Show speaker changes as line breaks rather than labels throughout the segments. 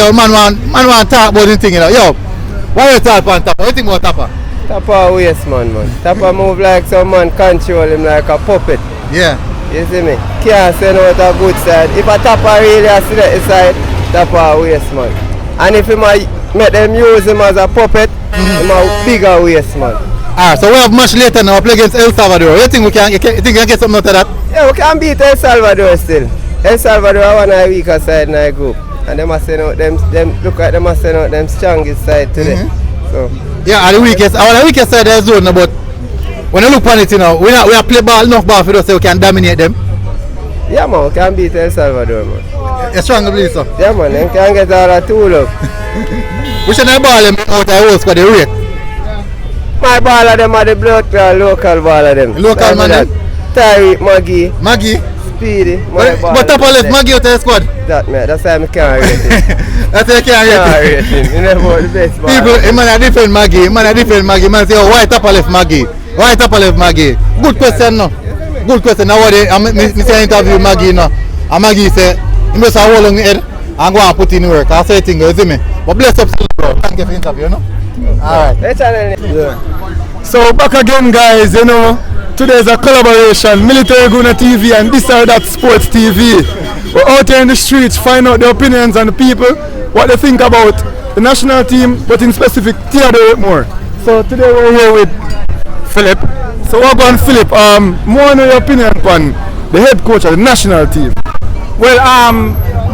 yo, man want talk about the thing, you know. Yo, what you talk about Tappa? What you think about Tappa?
Tappa waste man. Tappa move like some man control him like a puppet.
Yeah.
You see me? Can't send out a good side. If a Tappa really has to the side, Tappa waste man. And if he might make them use him as a puppet, him a bigger waste man.
Alright, so we have much later now, play against El Salvador. You think we can get something out of that?
Yeah, we can beat El Salvador still. El Salvador are one of the weaker side in the group. And they must send out them look like they must send out them strongest side today. So
yeah, the weakest side of the zone, but when you look on it, you know, we have play ball enough ball for us so we can dominate them.
yeah man, we can beat El Salvador man.
You strongly believe so?
Yeah man, they can get all the tool up.
We should not ball them out of the host for the rate.
My ball of them are the blood clot local ball of them.
Local man.
Tyreek,
Maggie.
Speedy.
But Tappa left Maggie out of the squad.
That's why I can't rate him.
That's why I can't rate him.
He never the best ball.
People, man, defend Maggie. Man say, oh, why Tappa left Maggie? Good question, no? Good question. Now, I say interview Maggie, no? And Maggie say, he must have hold on the head and go and put in work. I say things, you see me? But bless up, bro. Thank you for the interview, no? Alright.
Yeah.
So back again guys, you know, today's a collaboration, Military Guna TV and This or That Sports TV. We're out here in the streets, find out the opinions and the people, what they think about the national team, but in specific Theodore Whitmore. So today we're here with Philip. So what about Philip? More on your opinion on the head coach of the national team.
Well,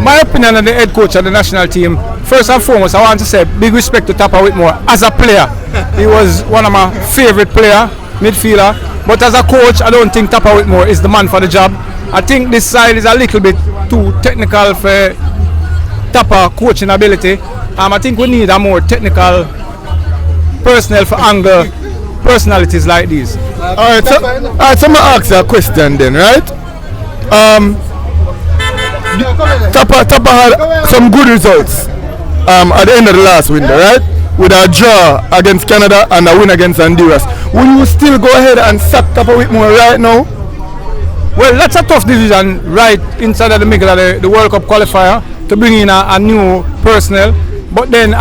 my opinion on the head coach of the national team, first and foremost, I want to say big respect to Tappa Whitmore as a player. He was one of my favorite player, midfielder. But as a coach, I don't think Tappa Whitmore is the man for the job. I think this side is a little bit too technical for Tappa coaching ability. I think we need a more technical personnel for angle personalities like these.
Alright, so I'm gonna ask you a question then, right? Tappa had some good results at the end of the last window, right? With a draw against Canada and a win against Honduras. Will you still go ahead and sack Tappa Whitmore right now?
Well, that's a tough decision right inside of the middle of the World Cup qualifier to bring in a new personnel. But then,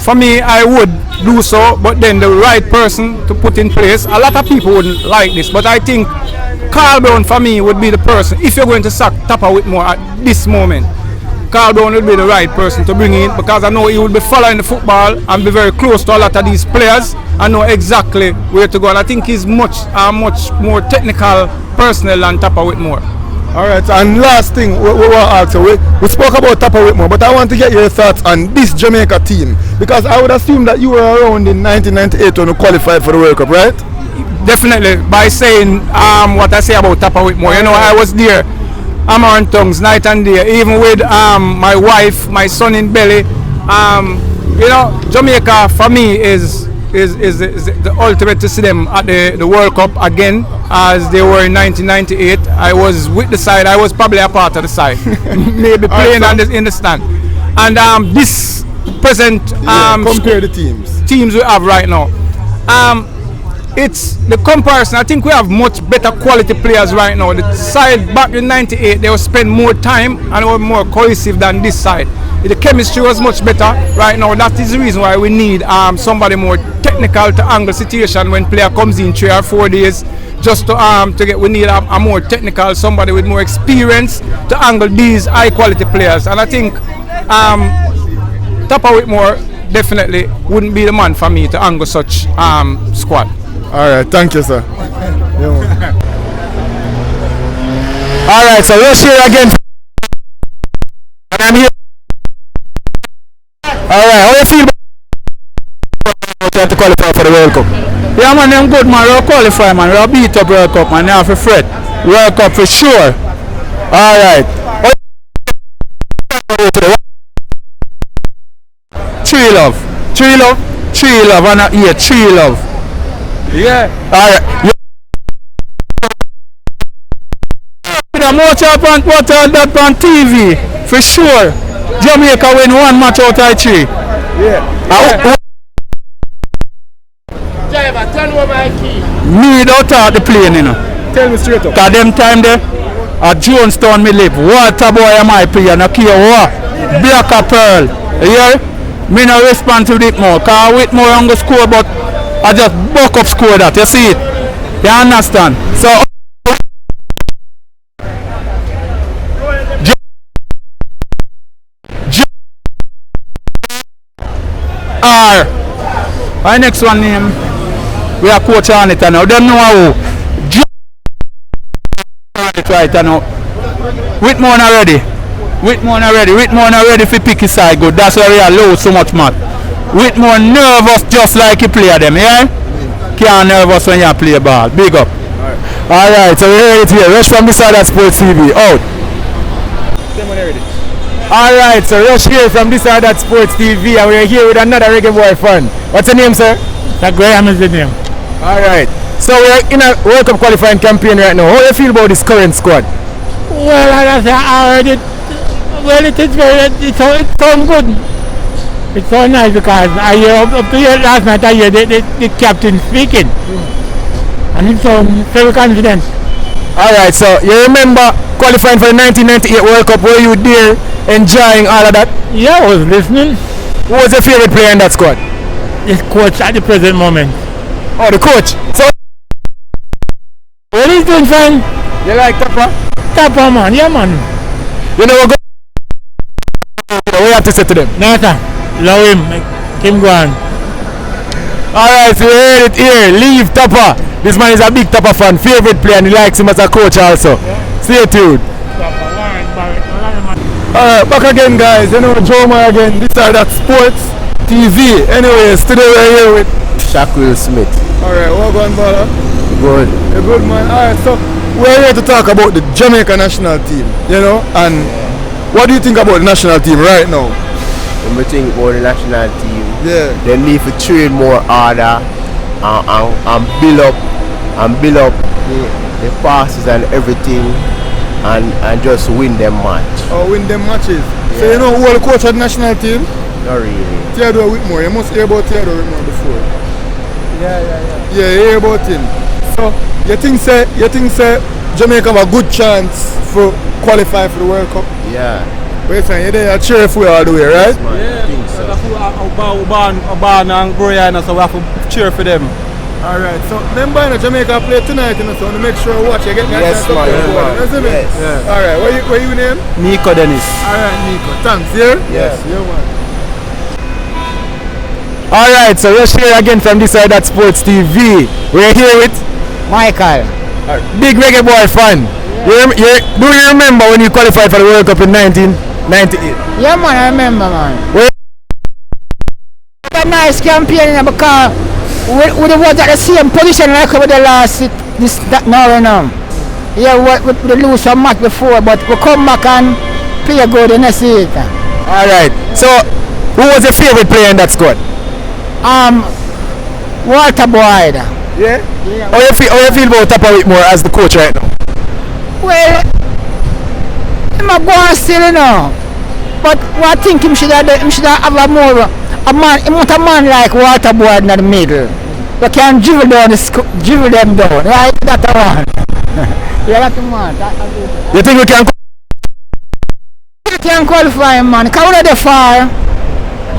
for me, I would do so. But then the right person to put in place, a lot of people wouldn't like this. But I think Carl Brown for me would be the person, if you're going to sack Tappa Whitmore at this moment, Carl Brown would be the right person to bring in, because I know he would be following the football and be very close to a lot of these players and know exactly where to go. And I think he's much more technical personnel than Tappa Whitmore.
Alright, and last thing we want to ask you, we spoke about Tappa Whitmore, but I want to get your thoughts on this Jamaica team, because I would assume that you were around in 1998 when you qualified for the World Cup, right?
Definitely, by saying what I say about Tappa Whitmore. You know, I was there, hammer and tongues, night and day, even with my wife, my son in belly. You know, Jamaica for me is the ultimate to see them at the World Cup again, as they were in 1998. I was with the side, I was probably a part of the side, maybe playing in the stand. And this present
compare the
teams we have right now. It's the comparison. I think we have much better quality players right now. The side back in 98, they will spend more time and were more cohesive than this side. The chemistry was much better right now. That is the reason why we need somebody more technical to angle situation when player comes in 3 or 4 days. Just to get, we need a more technical, somebody with more experience to angle these high quality players. And I think Tappa Whitmore definitely wouldn't be the man for me to angle such squad.
Alright, thank you, sir.
Alright, so we're here again. And I'm here. Alright, how you feel about to qualify for the World Cup? Yeah man, I'm good man, we'll qualify man, we'll beat up World Cup man, you have to fret. World Cup for sure. Alright. Tree love, and yeah, tree love. Yeah. Alright. What that on TV for sure. Jamaica win 1 match out of 3.
Yeah. Driver, turn over my key.
Me don't talk the plane, you know.
Tell me straight up.
Cause them time there, at Jonestown me live. Water boy am I play, no care what. Black a pearl. You hear? Me no respond to Whitmore, cause Whitmore on go score, but I just buck up score that. You see it? You understand? So our next one name we are coach on it now. Don't know how. Right now. Whitmore not ready. Whitmore not ready. Whitmore not ready for pick his side good. That's why we are low so much mad. Whitmore nervous just like he play them, yeah? Can't nervous when you play ball. Big up.
Alright, so we hear it here. Rush from the side of Sports TV. Out. Alright, so Rush here from this side of Sports TV and we're here with another Reggae Boy fan. What's your name, sir?
Graham is the name.
Alright, so we're in a World Cup qualifying campaign right now. How do you feel about this current squad?
Well, as I heard it, well, it sounds good. It sounds nice because I hear up to here last night I hear the captain speaking. And it sounds very confident.
Alright, so you remember qualifying for the 1998 World Cup, were you there enjoying all of that?
Yeah, I was listening.
Who was your favorite player in that squad?
This coach at the present moment.
Oh, the coach. So
What is doing, son?
you like Tappa?
Tappa, man. Yeah, man.
You know what we have to say to them?
No, sir. Love him. Make him go on.
Alright, so you heard it here. Leave Tappa. This man is a big Tappa fan, favorite player, and he likes him as a coach also. Stay tuned. Alright, back again, guys. You know, Joma again. This are that Sports TV. Anyways, today we're here with
Shaquille Smith.
Alright, what going on, brother?
Good.
A good man. Alright, so we're here to talk about the Jamaica national team, you know, and what do you think about the national team right now?
When we think about the national team,
Yeah.
they need to train more harder and build up the passes and everything and just win them match.
Or win them matches. So you know who will coach at the national team?
Not really.
Theodore Whitmore. You must hear about Theodore Whitmore before.
Yeah.
Yeah, you hear about him. So you think say Jamaica have a good chance for qualify for the World Cup?
Yeah.
But you're saying you're there cheer for all the way, right?
I think so.
Uban and Brian, so we have to cheer for them.
Alright, so remember Jamaica play tonight, you know, so make sure you watch, you get me a
Yes,
chance to
man,
play
yeah,
ball,
man.
you see me?
Yes.
Alright, what you name?
Nico Dennis.
Alright, Nico, thanks, yeah?
Yes.
Yeah, man. Alright, so we're here again from this side at Sports TV. We're here with
Michael.
big Reggae Boy fan. Do you remember when you qualified for the World Cup in 1998?
Yeah, man, I remember, man.
Well,
A nice campaign because we was at the same position like with the last now. Yeah, we lose some match before, but we come back and play good in the season.
Alright, so who was your favorite player in that squad?
Walter Boyd.
Yeah? How you feel about Tappa Whitmore as the coach right now?
Well, I'm not going still, you know. But what I think him should have a man like Walter Boyd in the middle. We can dribble them down, right? That's the one. Yeah, that's the man.
You think we can
Qualify, man. Because we're the far.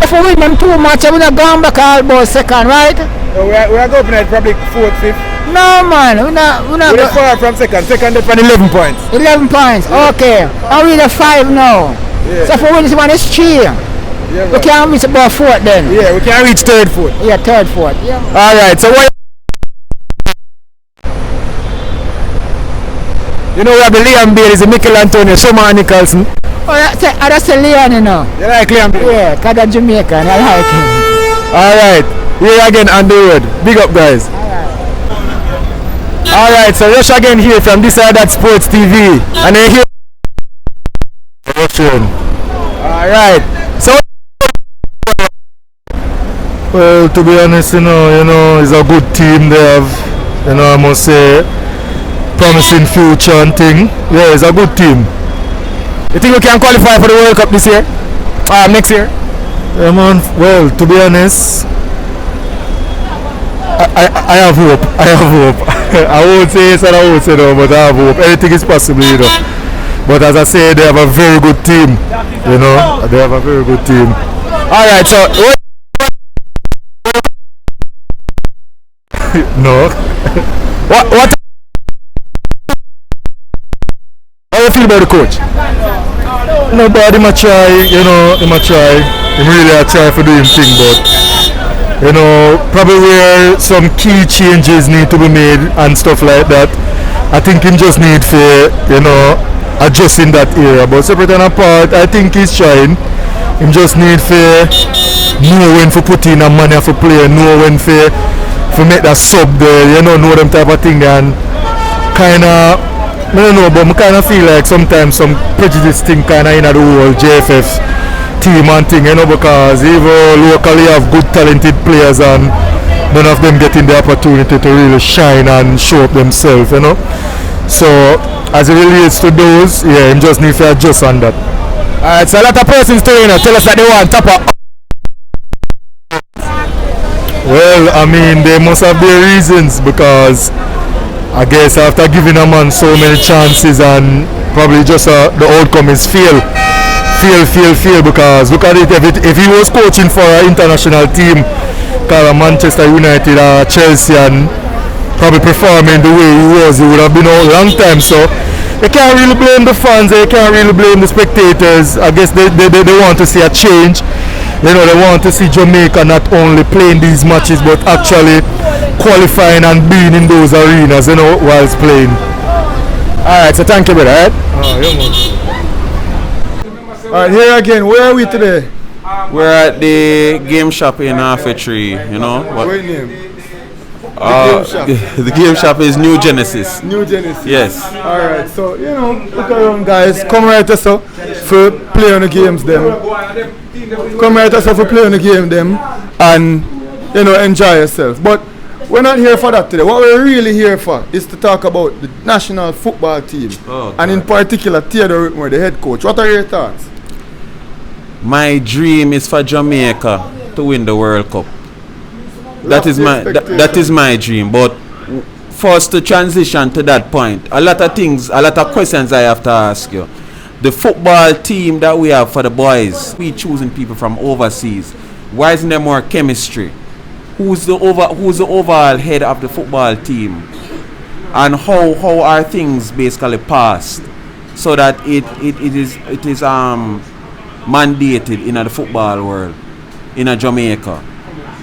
If we win them too much, we're not going back all about second, right?
we are going at probably 4th, 5th.
No, man. We're not
We're far from second. Second is 11 points.
11 points. Okay. And we're the 5 now.
Yeah.
So if we win this one, it's 3.
Yeah,
We can't reach about 4th then.
yeah, we can reach 3rd, 4th.
Yeah, 3rd, 4th. Yeah.
Alright, so what you know we have the Liam Bailey, the Michael Antonio, Shoma Nicholson.
Oh, that's a Leon, you know.
You like Liam Bailey?
Yeah, because I'm Jamaican. I like him.
Alright, here again on the road. Big up, guys. Alright, so Rush again here from this side at Sports TV. And then here. Alright, so.
Well, to be honest, you know, it's a good team they have. You know, I must say, promising future and thing. Yeah, it's a good team.
You think we can qualify for the World Cup this year? Next year?
Yeah, man. Well, to be honest, I have hope. I have hope. I won't say yes and I won't say no, but I have hope. Anything is possible, you know. But as I say, they have a very good team. You know, they have a very good team.
All right, so
No.
what? How you feel about the coach?
Nobody might try, you know, he might try. He really a try for doing thing, but you know, probably where some key changes need to be made and stuff like that. I think him just need for, you know, adjust in that area. But separate and apart, I think he's trying. Him just need for know when to put in a money for play, know when for make that sub there, you know them type of thing, and kinda I don't know, but I kind of feel like sometimes some prejudice thing kind of in the whole JFF team and thing, you know, because even locally have good talented players and none of them getting the opportunity to really shine and show up themselves, you know. So as it relates to those, yeah, him just need to adjust on that.
Alright, so a lot of persons too, you know, tell us that they want Tappa.
Well, I mean, they must have their reasons, because I guess after giving a man so many chances and probably just the outcome is fail, because look at it, if he was coaching for an international team called Manchester United or Chelsea and probably performing the way he was, he would have been out a long time. So you can't really blame the fans, you can't really blame the spectators. I guess they want to see a change. You know, they want to see Jamaica not only playing these matches but actually qualifying and being in those arenas, you know, whilst playing.
Alright, so thank you, brother. Alright? Alright, here again, where are we today?
We're at the game shop in Tree, you know.
What name?
The game shop is New Genesis.
New Genesis.
Yes.
Alright, so you know, look around guys, come right us up for play on the games them. Come right us up for play on the game them and you know enjoy yourself. But we're not here for that today. What we're really here for is to talk about the national football team. And in particular Theodore Whitmore, the head coach. What are your thoughts?
My dream is for Jamaica to win the World Cup. That is my dream. But for us to transition to that point, a lot of questions I have to ask you. The football team that we have for the boys, we choosing people from overseas. Why isn't there more chemistry? Who's the overall head of the football team? And how are things basically passed so that it is mandated in the football world in Jamaica?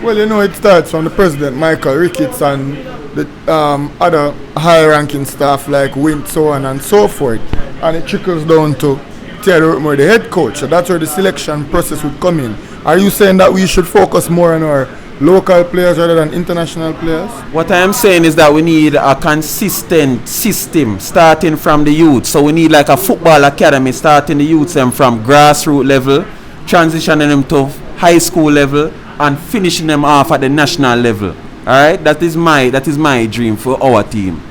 Well, you know, it starts from the president, Michael Ricketts, and the other high-ranking staff like Wint, so on and so forth. And it trickles down to Theodore Whitmore, the head coach. So that's where the selection process would come in. Are you saying that we should focus more on our local players rather than international players?
What I am saying is that we need a consistent system starting from the youth. So we need like a football academy starting the youths them from grassroots level, transitioning them to high school level, and finishing them off at the national level. Alright? That is my dream for our team.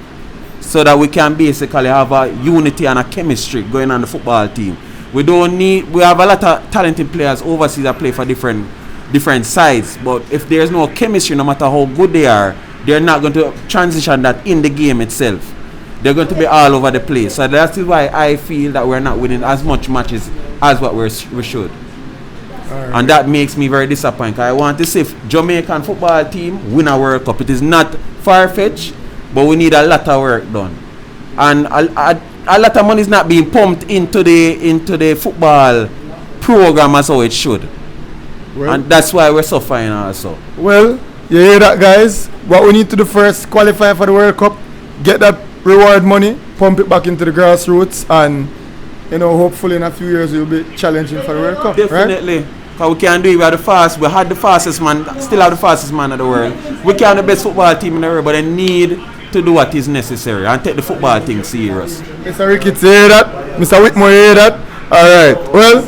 So that we can basically have a unity and a chemistry going on the football team. We have a lot of talented players overseas that play for different sides, but if there's no chemistry, no matter how good they are, they're not going to transition that in the game itself. They're going to be all over the place. So that is why I feel that we're not winning as much matches as what we should. Right. And that makes me very disappointed. I want to see Jamaican football team win a World Cup. It is not far-fetched, but we need a lot of work done. And a lot of money is not being pumped into the football program as how it should. Well, and that's why we're suffering also.
Well, you hear that, guys? What we need to do first, qualify for the World Cup, get that reward money, pump it back into the grassroots, and you know, hopefully in a few years we'll be challenging for the World Cup.
Definitely. Because we can do it. We had the fastest man, still have the fastest man of the world. We can have the best football team in the world, but they need to do what is necessary and take the football thing serious.
Mr. Ricketts, you hear that? Mr. Whitmore, you hear that? Alright, well,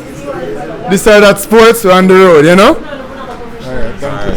this is that sports, we're on the road, you know? Alright, thank you.